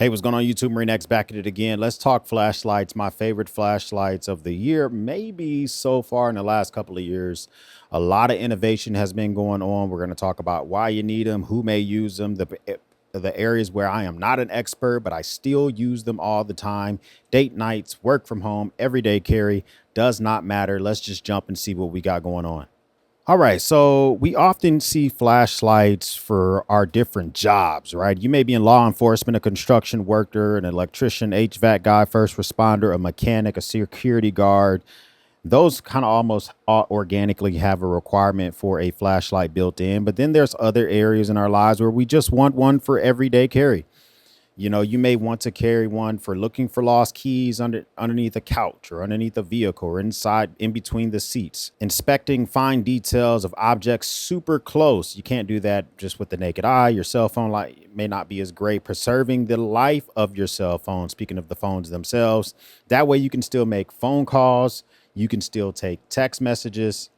Hey, what's going on YouTube? Marine X back at it again. Let's talk flashlights. My favorite flashlights of the year, maybe so far in the last couple of years. A lot of innovation has been going on. We're going to talk about why you need them, who may use them, the areas where I am not an expert, but I still use them all the time. Date nights, work from home, everyday carry, does not matter. Let's just jump and see what we got going on. All right, so we often see flashlights for our different jobs, right? You may be in law enforcement, a construction worker, an electrician, HVAC guy, first responder, a mechanic, a security guard. Those kind of almost organically have a requirement for a flashlight built in. But then there's other areas in our lives where we just want one for everyday carry. You know, you may want to carry one for looking for lost keys underneath a couch or underneath a vehicle or inside in between the seats. Inspecting fine details of objects super close. You can't do that just with the naked eye. Your cell phone light may not be as great. Preserving the life of your cell phone. Speaking of the phones themselves, that way you can still make phone calls. You can still take text messages.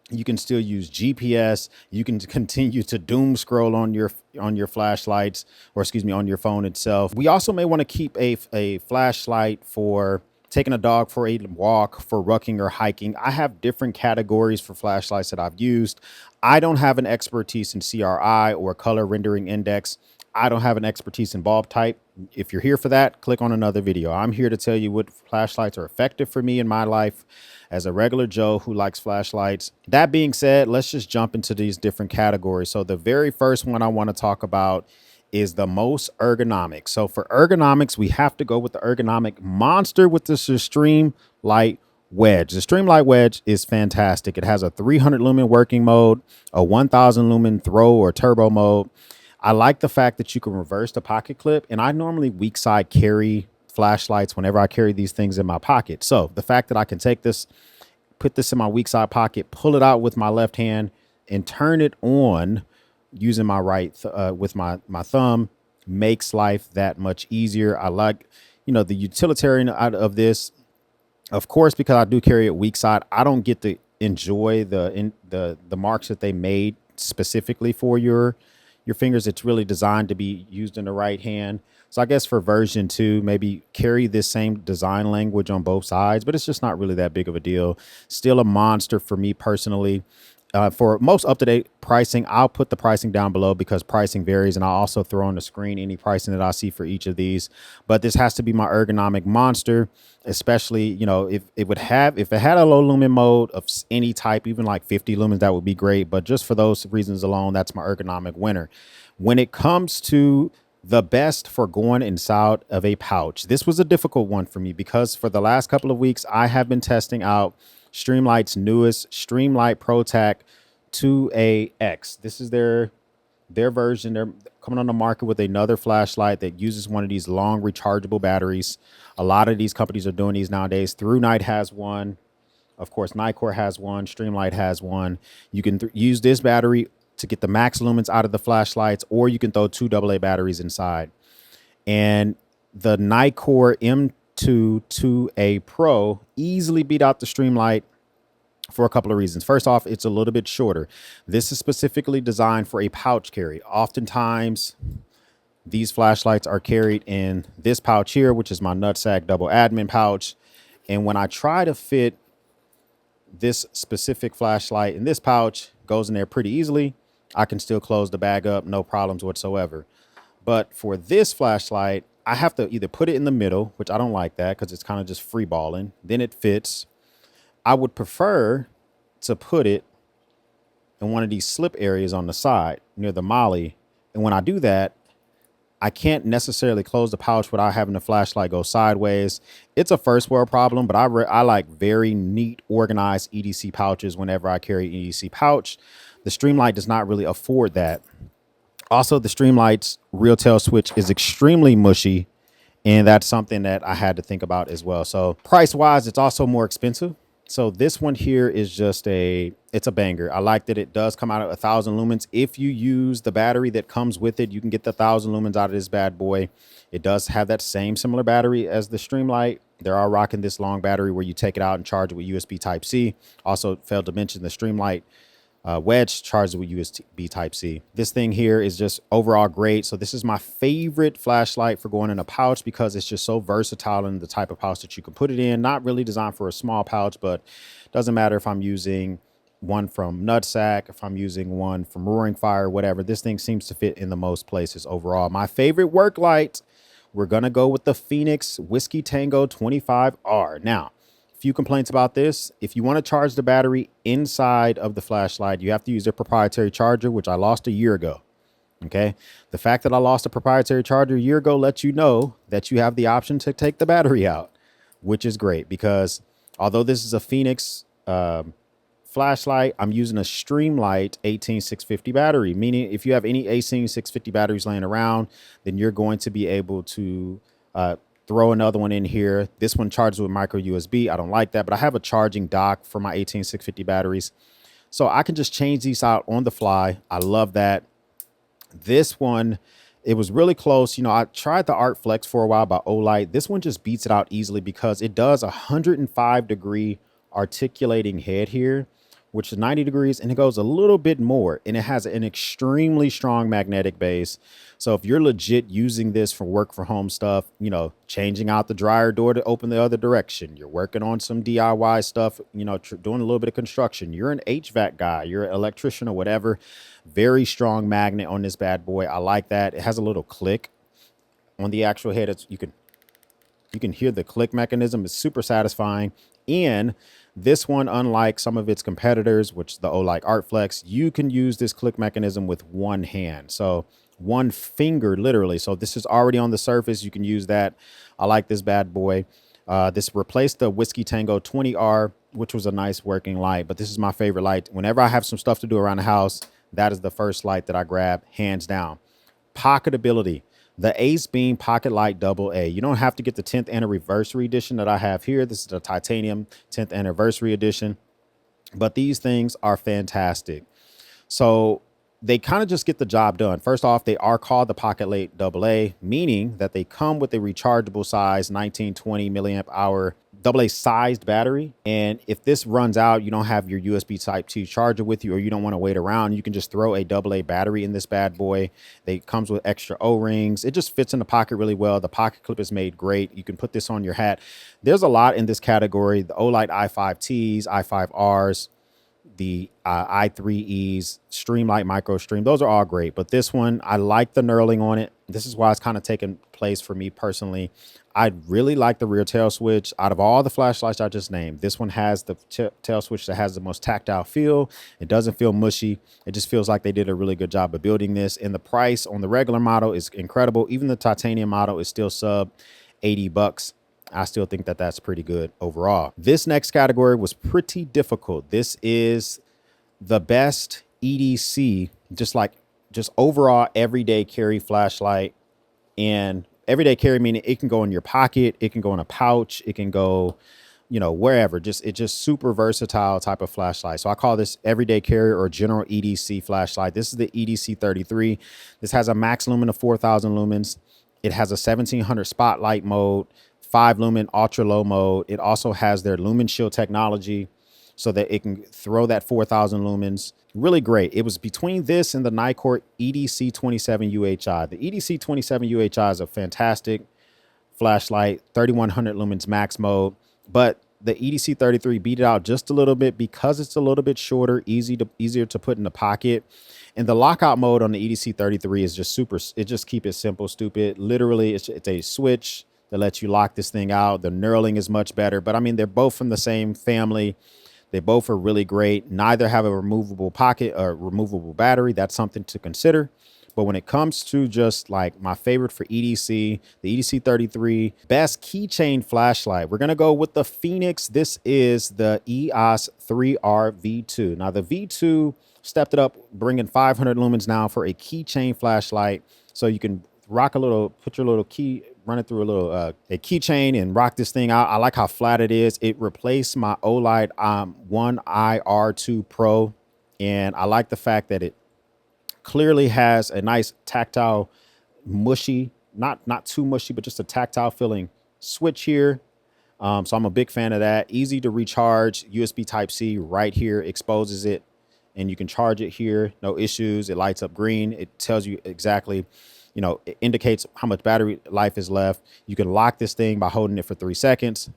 You can still use GPS. You can continue to doom scroll on your flashlights, or excuse me, on your phone itself. We also may want to keep a flashlight for taking a dog for a walk, for rucking or hiking. I have different categories for flashlights that I've used. I don't have an expertise in CRI or color rendering index. I don't have an expertise in bulb type. If you're here for that, click on another video. I'm here to tell you what flashlights are effective for me in my life as a regular Joe who likes flashlights. That being said, let's just jump into these different categories. So the very first one I want to talk about is the most ergonomic. So for ergonomics, we have to go with the ergonomic monster with the Extreme Light Wedge. The Extreme Light Wedge is fantastic. It has a 300 lumen working mode, a 1000 lumen throw or turbo mode. I like the fact that you can reverse the pocket clip, and I normally weak side carry flashlights whenever I carry these things in my pocket. So the fact that I can take this, put this in my weak side pocket, pull it out with my left hand and turn it on using my right with my thumb makes life that much easier. I like, you know, the utilitarian out of this. Of course, because I do carry it weak side, I don't get to enjoy the marks that they made specifically for your fingers. It's really designed to be used in the right hand. So I guess for version 2, maybe carry this same design language on both sides, but it's just not really that big of a deal. Still a monster for me personally. For most up-to-date pricing, I'll put the pricing down below because pricing varies, and I'll also throw on the screen any pricing that I see for each of these. But this has to be my ergonomic monster, especially, you know, if it had a low lumen mode of any type, even like 50 lumens, that would be great. But just for those reasons alone, that's my ergonomic winner. When it comes to the best for going inside of a pouch, this was a difficult one for me because for the last couple of weeks, I have been testing out Streamlight's newest Streamlight ProTac 2AX. This is their version. They're coming on the market with another flashlight that uses one of these long rechargeable batteries. A lot of these companies are doing these nowadays. ThruNite has one. Of course, Nikkor has one. Streamlight has one. You can use this battery to get the max lumens out of the flashlights, or you can throw 2 AA batteries inside. And the Nikkor M2 2A Pro easily beat out the Streamlight for a couple of reasons. First off, it's a little bit shorter. This is specifically designed for a pouch carry. Oftentimes, these flashlights are carried in this pouch here, which is my nutsack double admin pouch. And when I try to fit this specific flashlight in this pouch, goes in there pretty easily. I can still close the bag up, no problems whatsoever. But for this flashlight, I have to either put it in the middle, which I don't like that because it's kind of just free balling. Then it fits. I would prefer to put it in one of these slip areas on the side near the molly. And when I do that, I can't necessarily close the pouch without having the flashlight go sideways. It's a first world problem, but I like very neat, organized EDC pouches whenever I carry an EDC pouch. The Streamlight does not really afford that. Also, the Streamlight's real tail switch is extremely mushy, and that's something that I had to think about as well. So price-wise, it's also more expensive. So this one here is just it's a banger. I like that it does come out at 1000 lumens. If you use the battery that comes with it, you can get the 1000 lumens out of this bad boy. It does have that same similar battery as the Streamlight. They are rocking this long battery where you take it out and charge it with USB Type-C. Also failed to mention the Streamlight wedge, charged with USB Type-C. This thing here is just overall great. So this is my favorite flashlight for going in a pouch because it's just so versatile in the type of pouch that you can put it in. Not really designed for a small pouch, but doesn't matter if I'm using one from Nutsack, if I'm using one from Roaring Fire, whatever. This thing seems to fit in the most places overall. My favorite work light, we're going to go with the Phoenix Whiskey Tango 25R. Now, few complaints about this. If you want to charge the battery inside of the flashlight, you have to use their proprietary charger, which I lost a year ago. Okay. The fact that I lost a proprietary charger a year ago lets you know that you have the option to take the battery out, which is great because although this is a Phoenix flashlight, I'm using a Streamlight 18650 battery, meaning if you have any 18650 batteries laying around, then you're going to be able to throw another one in here. This one charges with micro USB. I don't like that, but I have a charging dock for my 18650 batteries. So I can just change these out on the fly. I love that. This one, it was really close. You know, I tried the Art Flex for a while by Olight. This one just beats it out easily because it does a 105-degree articulating head here, which is 90 degrees, and it goes a little bit more, and it has an extremely strong magnetic base. So if you're legit using this for work from home stuff, you know, changing out the dryer door to open the other direction, you're working on some DIY stuff, you know, doing a little bit of construction, you're an HVAC guy, you're an electrician or whatever, very strong magnet on this bad boy. I like that. It has a little click on the actual head. You can hear the click mechanism. It's super satisfying. And this one, unlike some of its competitors, which the Olight Art Flex, you can use this click mechanism with one hand. So one finger, literally. So this is already on the surface. You can use that. I like this bad boy. This replaced the Whiskey Tango 20R, which was a nice working light. But this is my favorite light. Whenever I have some stuff to do around the house, that is the first light that I grab, hands down. Pocketability. The Ace Beam Pocket Light AA. You don't have to get the 10th anniversary edition that I have here. This is the titanium 10th anniversary edition, but these things are fantastic. So they kind of just get the job done. First off, they are called the Pocket Light AA, meaning that they come with a rechargeable size 1920 milliamp hour AA sized battery. And if this runs out, you don't have your USB Type-C charger with you, or you don't want to wait around, you can just throw a AA battery in this bad boy. It comes with extra O-rings. It just fits in the pocket really well. The pocket clip is made great. You can put this on your hat. There's a lot in this category. The Olight i5Ts, i5Rs, the i3Es, Streamlight Micro Stream, those are all great. But this one, I like the knurling on it. This is why it's kind of taken place for me personally. I really like the rear tail switch. Out of all the flashlights I just named, this one has the tail switch that has the most tactile feel. It doesn't feel mushy. It just feels like they did a really good job of building this. And the price on the regular model is incredible. Even the titanium model is still sub 80 bucks. I still think that that's pretty good overall. This next category was pretty difficult. This is the best EDC, just overall everyday carry flashlight. And everyday carry meaning it can go in your pocket, it can go in a pouch, it can go, you know, wherever. It's just super versatile type of flashlight. So I call this everyday carrier or General EDC flashlight. This is the EDC 33. This has a max lumen of 4,000 lumens. It has a 1700 spotlight mode, 5 lumen ultra low mode. It also has their lumen shield technology so that it can throw that 4,000 lumens. Really great. It was between this and the Nikkor EDC 27 UHI. The EDC 27 UHI is a fantastic flashlight, 3,100 lumens max mode, but the EDC 33 beat it out just a little bit because it's a little bit shorter, easier to put in the pocket. And the lockout mode on the EDC 33 is just super. It just keep it simple, stupid. Literally, it's a switch that lets you lock this thing out. The knurling is much better, but I mean, they're both from the same family. They both are really great. Neither have a removable pocket or removable battery. That's something to consider. But when it comes to just like my favorite for EDC, the EDC 33, best keychain flashlight, we're going to go with the Phoenix. This is the EOS 3R V2. Now the V2 stepped it up, bringing 500 lumens now for a keychain flashlight. So you can rock a little, put your little key, run it through a little a keychain and rock this thing out. I like how flat it is. It replaced my Olight One IR2 Pro. And I like the fact that it clearly has a nice tactile, mushy, not too mushy, but just a tactile feeling switch here. So I'm a big fan of that. Easy to recharge, USB Type-C right here exposes it. and you can charge it here, no issues. It lights up green. It tells you exactly, you know, it indicates how much battery life is left. You can lock this thing by holding it for 3 seconds,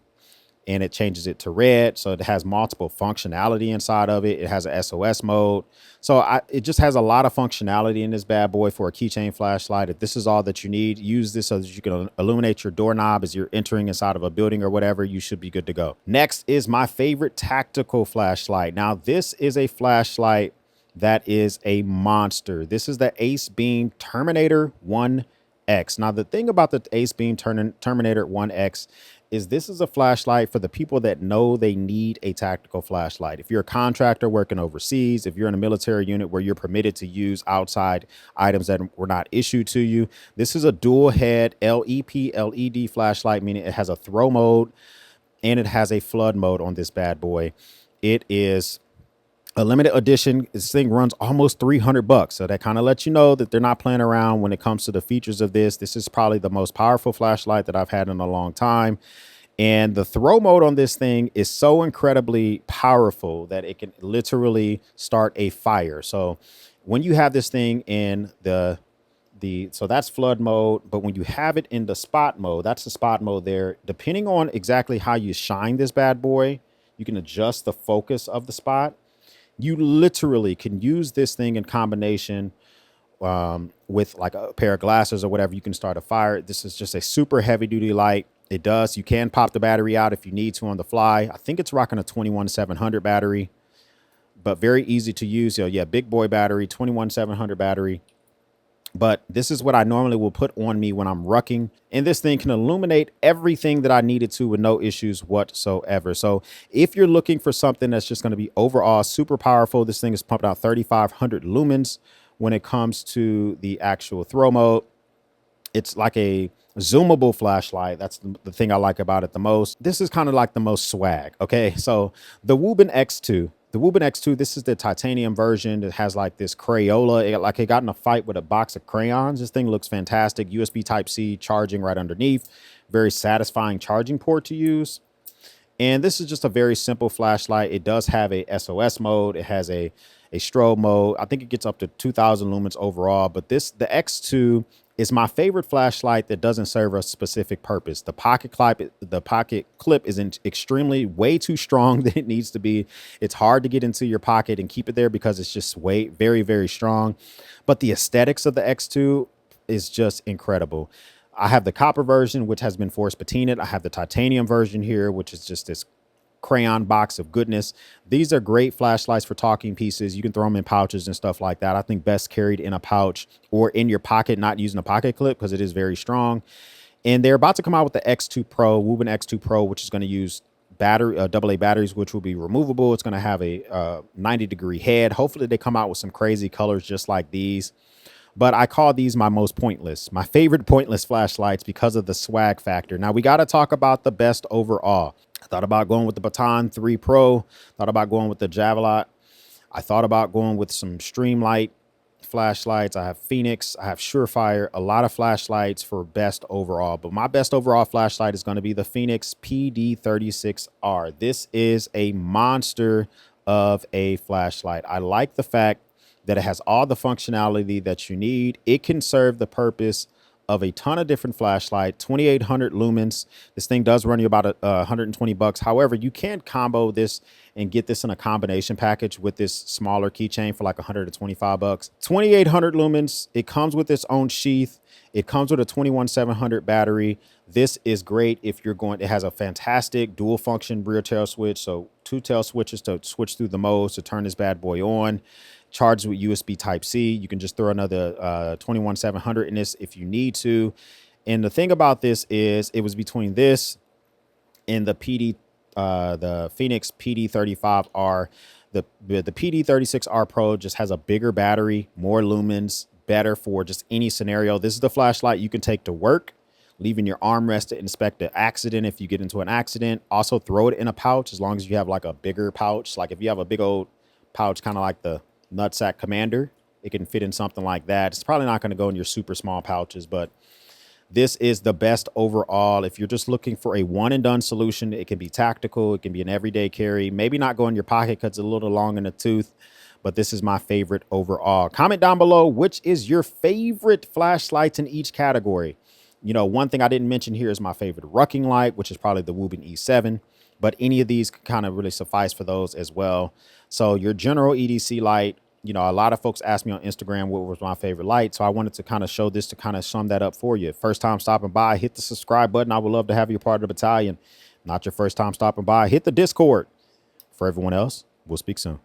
and it changes it to red. So it has multiple functionality inside of it. It has an SOS mode. So it just has a lot of functionality in this bad boy for a keychain flashlight. If this is all that you need, use this so that you can illuminate your doorknob as you're entering inside of a building or whatever. You should be good to go. Next is my favorite tactical flashlight. Now, this is a flashlight that is a monster. This is the Ace Beam Terminator 1X. Now, the thing about the Ace Beam Terminator 1X is this is a flashlight for the people that know they need a tactical flashlight. If you're a contractor working overseas, if you're in a military unit where you're permitted to use outside items that were not issued to you, this is a dual head LEP LED flashlight, meaning it has a throw mode and it has a flood mode on this bad boy. It is a limited edition. This thing runs almost $300. So that kind of lets you know that they're not playing around when it comes to the features of this. This is probably the most powerful flashlight that I've had in a long time. And the throw mode on this thing is so incredibly powerful that it can literally start a fire. So when you have this thing in so that's flood mode, but when you have it in the spot mode, that's the spot mode there. Depending on exactly how you shine this bad boy, you can adjust the focus of the spot. You literally can use this thing in combination with like a pair of glasses or whatever. You can start a fire. This is just a super heavy duty light. You can pop the battery out if you need to on the fly. I think it's rocking a 21700 battery, but very easy to use. So yeah, big boy battery, 21700 battery. But this is what I normally will put on me when I'm rucking. And this thing can illuminate everything that I needed to with no issues whatsoever. So if you're looking for something that's just going to be overall super powerful, this thing is pumping out 3,500 lumens when it comes to the actual throw mode. It's like a zoomable flashlight. That's the thing I like about it the most. This is kind of like the most swag. Okay, so the Woobin X2, this is the titanium version. It has like this Crayola, it got in a fight with a box of crayons. This thing looks fantastic. USB Type-C charging right underneath. Very satisfying charging port to use. And this is just a very simple flashlight. It does have a SOS mode. It has a strobe mode. I think it gets up to 2000 lumens overall, but the X2 is my favorite flashlight that doesn't serve a specific purpose. The pocket clip is extremely way too strong than it needs to be. It's hard to get into your pocket and keep it there because it's just very, very strong. But the aesthetics of the X2 is just incredible. I have the copper version, which has been force patinaed. I have the titanium version here, which is just this crayon box of goodness. These are great flashlights for talking pieces. You can throw them in pouches and stuff like that. I think best carried in a pouch or in your pocket, not using a pocket clip because it is very strong. And they're about to come out with the X2 Pro, Woobin X2 Pro, which is going to use AA batteries, which will be removable. It's going to have a 90-degree head. Hopefully they come out with some crazy colors just like these. But I call these my favorite pointless flashlights because of the swag factor. Now we got to talk about the best overall. I thought about going with the Baton 3 Pro, thought about going with the Javelot. I thought about going with some Streamlight flashlights. I have Phoenix, I have Surefire, a lot of flashlights for best overall. But my best overall flashlight is going to be the Phoenix PD36R. This is a monster of a flashlight. I like the fact that it has all the functionality that you need. It can serve the purpose of a ton of different flashlight, 2,800 lumens. This thing does run you about $120. However, you can combo this and get this in a combination package with this smaller keychain for like $125. 2,800 lumens. It comes with its own sheath. It comes with a 21700 battery. This is great if you're going. It has a fantastic dual function rear tail switch. So 2 tail switches to switch through the modes to turn this bad boy on. Charged with USB Type-C. You can just throw another 21700 in this if you need to. And the thing about this is it was between this and the Phoenix PD35R. The PD36R Pro just has a bigger battery, more lumens, better for just any scenario. This is the flashlight you can take to work, leaving your armrest to inspect an accident if you get into an accident. Also throw it in a pouch as long as you have like a bigger pouch. Like if you have a big old pouch, kind of like the Nutsack Commander, it can fit in something like that. It's probably not going to go in your super small pouches, but this is the best overall. If you're just looking for a one and done solution, it can be tactical. It can be an everyday carry, maybe not go in your pocket because it's a little long in the tooth, but this is my favorite overall. Comment down below, which is your favorite flashlights in each category. You know, one thing I didn't mention here is my favorite rucking light, which is probably the Wubin E7, but any of these kind of really suffice for those as well. So your General EDC light, you know, a lot of folks asked me on Instagram what was my favorite light. So I wanted to kind of show this to kind of sum that up for you. First time stopping by, hit the subscribe button. I would love to have you a part of the battalion. Not your first time stopping by, hit the Discord. For everyone else, we'll speak soon.